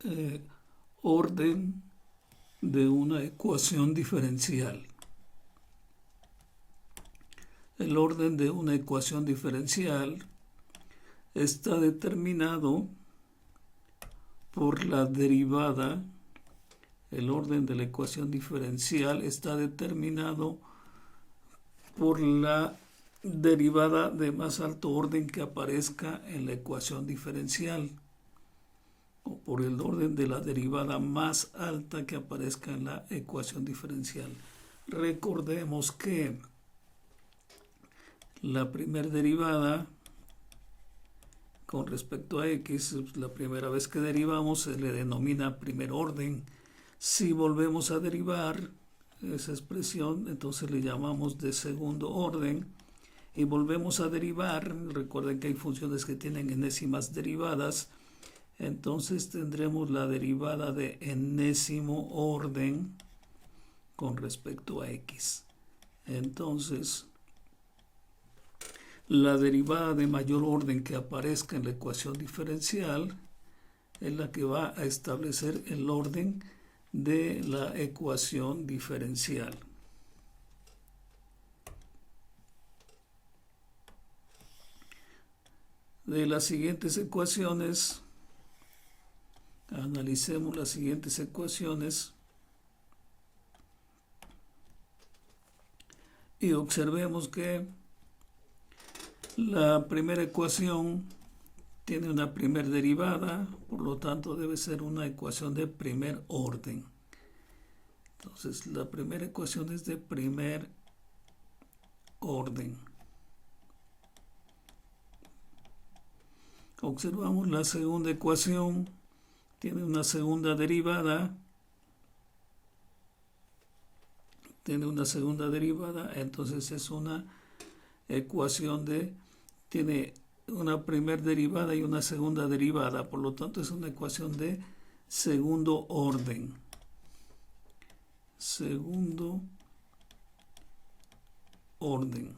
eh, orden de una ecuación diferencial. El orden de una ecuación diferencial está determinado por la derivada. El orden de la ecuación diferencial está determinado por la derivada de más alto orden que aparezca en la ecuación diferencial, o por el orden de la derivada más alta que aparezca en la ecuación diferencial. Recordemos que la primera derivada con respecto a x, la primera vez que derivamos se le denomina primer orden. Si volvemos a derivar esa expresión, entonces le llamamos de segundo orden. Y volvemos a derivar, recuerden que hay funciones que tienen enésimas derivadas, entonces tendremos la derivada de enésimo orden con respecto a x. Entonces, la derivada de mayor orden que aparezca en la ecuación diferencial es la que va a establecer el orden de la ecuación diferencial. De las siguientes ecuaciones, analicemos las siguientes ecuaciones y observemos que la primera ecuación tiene una primera derivada, por lo tanto debe ser una ecuación de primer orden. Entonces la primera ecuación es de primer orden. Observamos la segunda ecuación, tiene una segunda derivada, entonces es una ecuación tiene una primera derivada y una segunda derivada, por lo tanto es una ecuación de segundo orden. Segundo orden.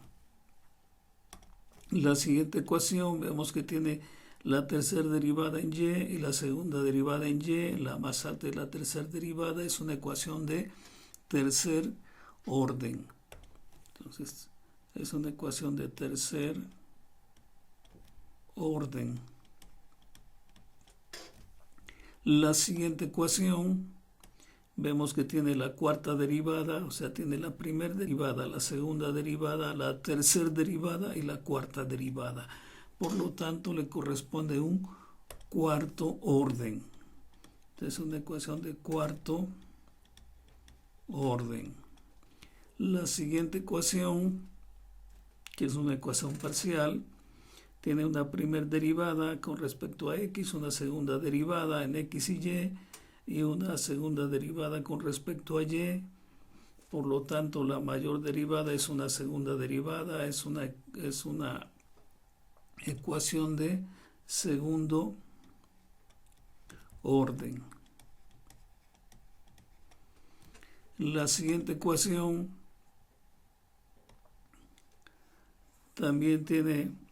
La siguiente ecuación vemos que tiene la tercera derivada en y y la segunda derivada en y. La más alta de la tercera derivada es una ecuación de tercer orden. Entonces es una ecuación de tercer orden. La siguiente ecuación vemos que tiene la cuarta derivada, o sea, tiene la primera derivada, la segunda derivada, la tercera derivada y la cuarta derivada. Por lo tanto, le corresponde un cuarto orden. Entonces, una ecuación de cuarto orden. La siguiente ecuación, que es una ecuación parcial, tiene una primera derivada con respecto a x, una segunda derivada en x y una segunda derivada con respecto a y. Por lo tanto, la mayor derivada es una segunda derivada, es una ecuación de segundo orden. La siguiente ecuación también tiene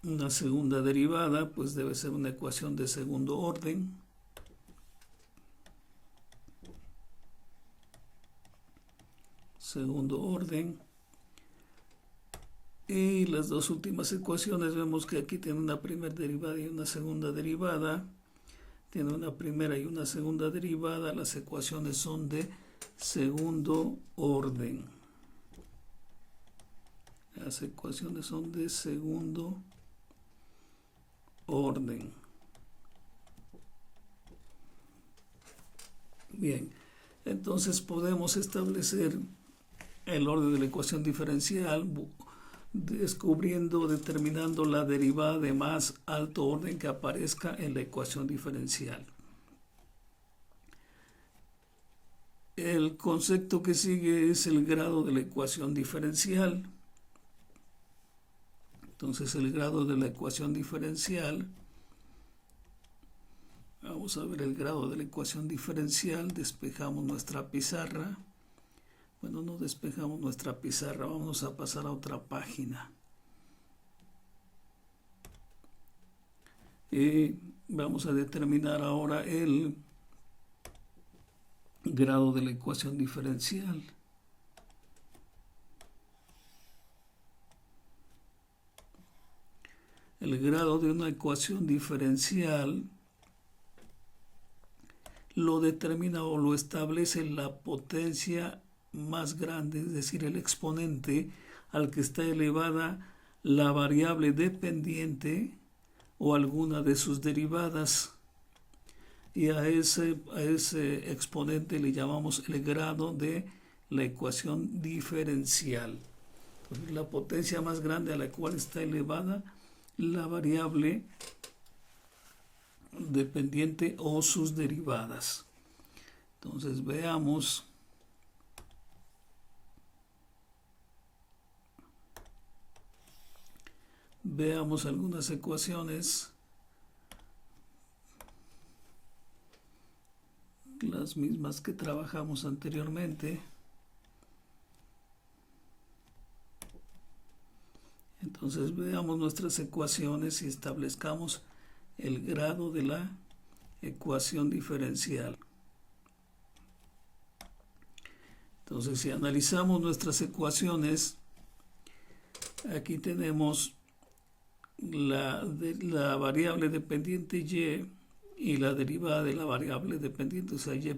una segunda derivada, pues debe ser una ecuación de segundo orden. Segundo orden. Y las dos últimas ecuaciones vemos que aquí tiene una primera derivada y una segunda derivada. Tiene una primera y una segunda derivada. Las ecuaciones son de segundo orden. Las ecuaciones son de segundo orden. Bien, entonces podemos establecer el orden de la ecuación diferencial determinando la derivada de más alto orden que aparezca en la ecuación diferencial. El concepto que sigue es el grado de la ecuación diferencial. Entonces el grado de la ecuación diferencial, vamos a ver el grado de la ecuación diferencial, despejamos nuestra pizarra. Bueno, no despejamos nuestra pizarra, vamos a pasar a otra página. Vamos a determinar ahora el grado de la ecuación diferencial. El grado de una ecuación diferencial lo determina o lo establece la potencia más grande, es decir, el exponente al que está elevada la variable dependiente o alguna de sus derivadas. Y a ese exponente le llamamos el grado de la ecuación diferencial. Entonces, la potencia más grande a la cual está elevada la variable dependiente o sus derivadas. Entonces veamos algunas ecuaciones, las mismas que trabajamos anteriormente. Entonces veamos nuestras ecuaciones y establezcamos el grado de la ecuación diferencial. Entonces, si analizamos nuestras ecuaciones, aquí tenemos la variable dependiente y la derivada de la variable dependiente, o sea, y',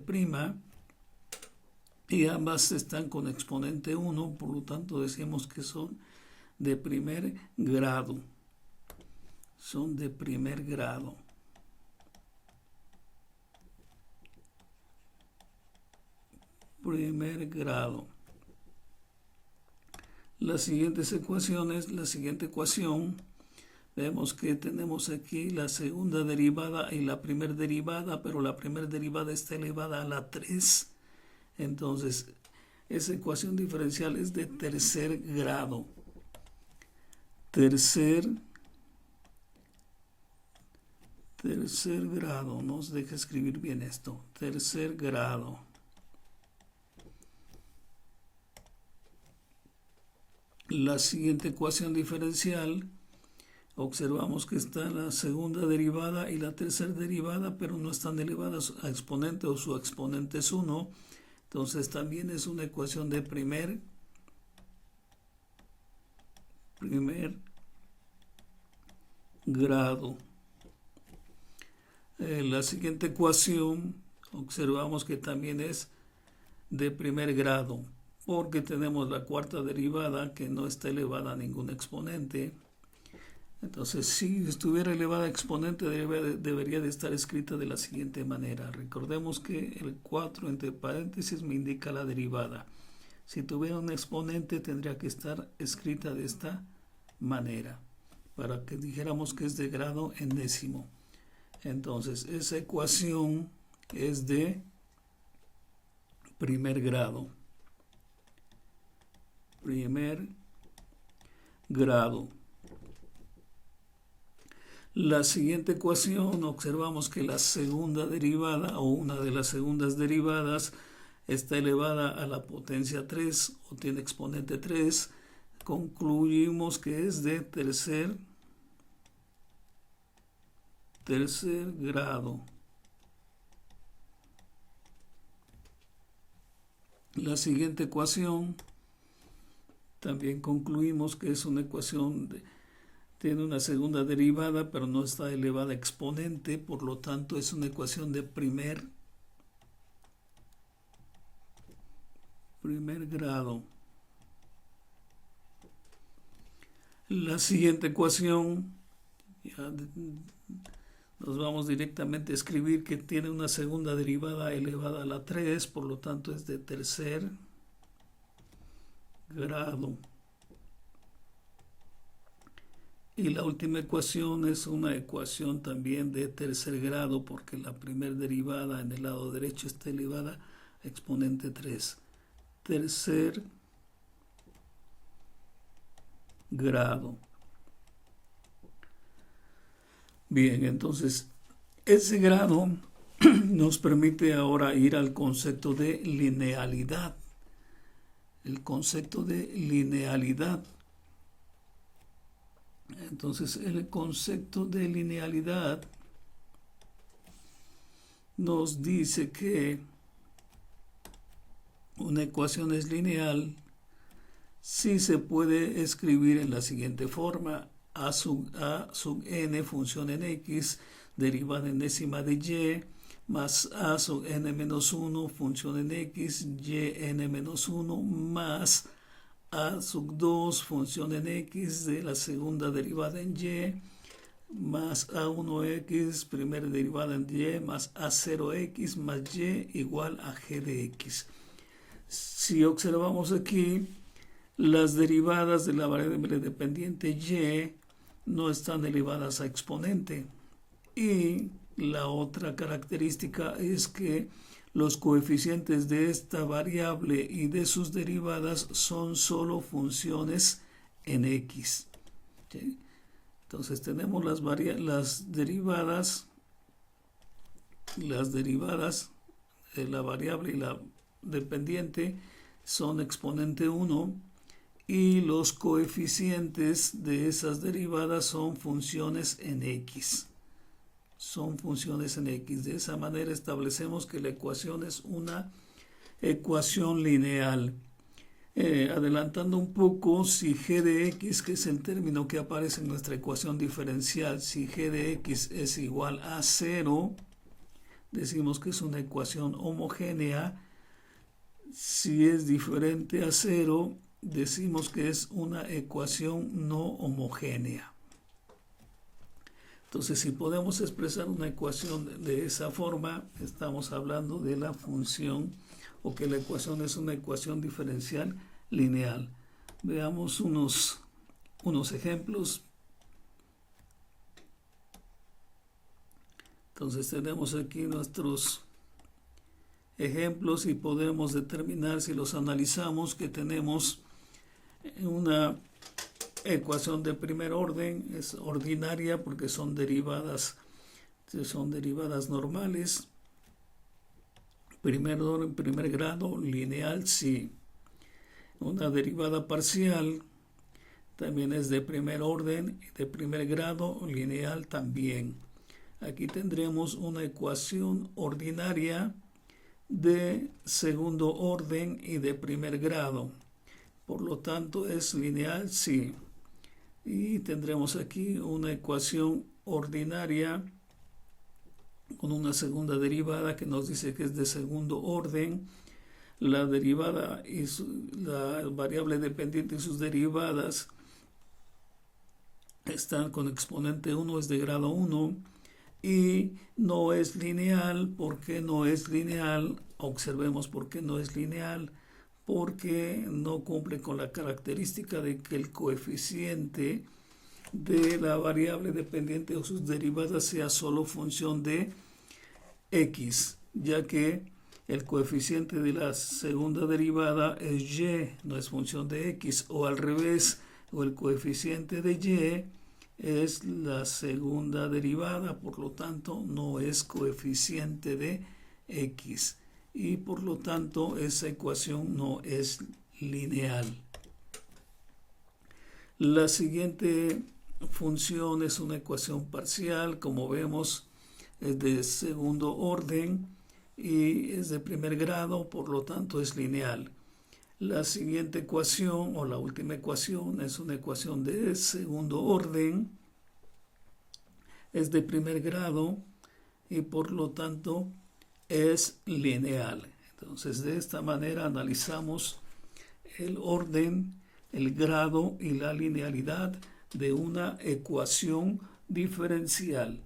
y ambas están con exponente 1, por lo tanto decimos que son de primer grado. Son de primer grado. Primer grado. Las siguientes ecuaciones, la siguiente ecuación, vemos que tenemos aquí la segunda derivada y la primera derivada, pero la primera derivada está elevada a la 3. Entonces, esa ecuación diferencial es de tercer grado. Tercer grado, nos deja escribir bien esto. Tercer grado. La siguiente ecuación diferencial, observamos que está la segunda derivada y la tercera derivada, pero no están elevadas a exponente o su exponente es 1. Entonces también es una ecuación de primer grado. La siguiente ecuación observamos que también es de primer grado, porque tenemos la cuarta derivada que no está elevada a ningún exponente. Entonces, si estuviera elevada a exponente, debería de estar escrita de la siguiente manera. Recordemos que el 4 entre paréntesis me indica la derivada. Si tuviera un exponente, tendría que estar escrita de esta manera, para que dijéramos que es de grado enésimo. Entonces, esa ecuación es de primer grado. Primer grado. La siguiente ecuación, observamos que la segunda derivada o una de las segundas derivadas está elevada a la potencia 3 o tiene exponente 3. Concluimos que es de tercer grado. La siguiente ecuación también concluimos que es una ecuación tiene una segunda derivada, pero no está elevada a exponente, por lo tanto es una ecuación de primer grado. La siguiente ecuación, ya nos vamos directamente a escribir que tiene una segunda derivada elevada a la 3, por lo tanto es de tercer grado. Y la última ecuación es una ecuación también de tercer grado, porque la primera derivada en el lado derecho está elevada a exponente 3. Tercer grado. Bien, entonces ese grado nos permite ahora ir al concepto de linealidad. El concepto de linealidad. Entonces, el concepto de linealidad nos dice que una ecuación es lineal si se puede escribir en la siguiente forma: a sub n función en x derivada en décima de y más a sub n menos 1 función en x y n menos 1 más a sub 2 función en x de la segunda derivada en y más a1x primera derivada en y más a0x más y igual a g de x. Si observamos aquí, las derivadas de la variable dependiente y no están elevadas a exponente. Y la otra característica es que los coeficientes de esta variable y de sus derivadas son solo funciones en x. ¿Sí? Entonces tenemos las derivadas de la variable y la dependiente son exponente 1 y los coeficientes de esas derivadas son funciones en x. Son funciones en x. De esa manera establecemos que la ecuación es una ecuación lineal. Adelantando un poco, si g de x, que es el término que aparece en nuestra ecuación diferencial, si g de x es igual a 0, decimos que es una ecuación homogénea. Si es diferente a 0, decimos que es una ecuación no homogénea. Entonces, si podemos expresar una ecuación de esa forma, estamos hablando de la función, o que la ecuación es una ecuación diferencial lineal. Veamos unos ejemplos. Entonces tenemos aquí nuestros ejemplos y podemos determinar, si los analizamos, que tenemos una ecuación de primer orden. Es ordinaria porque son derivadas normales. Primer orden, primer grado, lineal, sí. Una derivada parcial también es de primer orden y de primer grado, lineal también. Aquí tendremos una ecuación ordinaria de segundo orden y de primer grado. Por lo tanto, es lineal, sí. Y tendremos aquí una ecuación ordinaria con una segunda derivada que nos dice que es de segundo orden. La derivada y la variable dependiente y sus derivadas están con exponente 1, es de grado 1. Y no es lineal. ¿Por qué no es lineal? Observemos por qué no es lineal. Porque no cumple con la característica de que el coeficiente de la variable dependiente o sus derivadas sea solo función de x, ya que el coeficiente de la segunda derivada es y, no es función de x, o al revés, o el coeficiente de y es la segunda derivada, por lo tanto no es coeficiente de x. Y por lo tanto esa ecuación no es lineal. La siguiente función es una ecuación parcial. Como vemos, es de segundo orden y es de primer grado, por lo tanto es lineal. La siguiente ecuación, o la última ecuación, es una ecuación de segundo orden, es de primer grado y por lo tanto es lineal. Entonces, de esta manera analizamos el orden, el grado y la linealidad de una ecuación diferencial.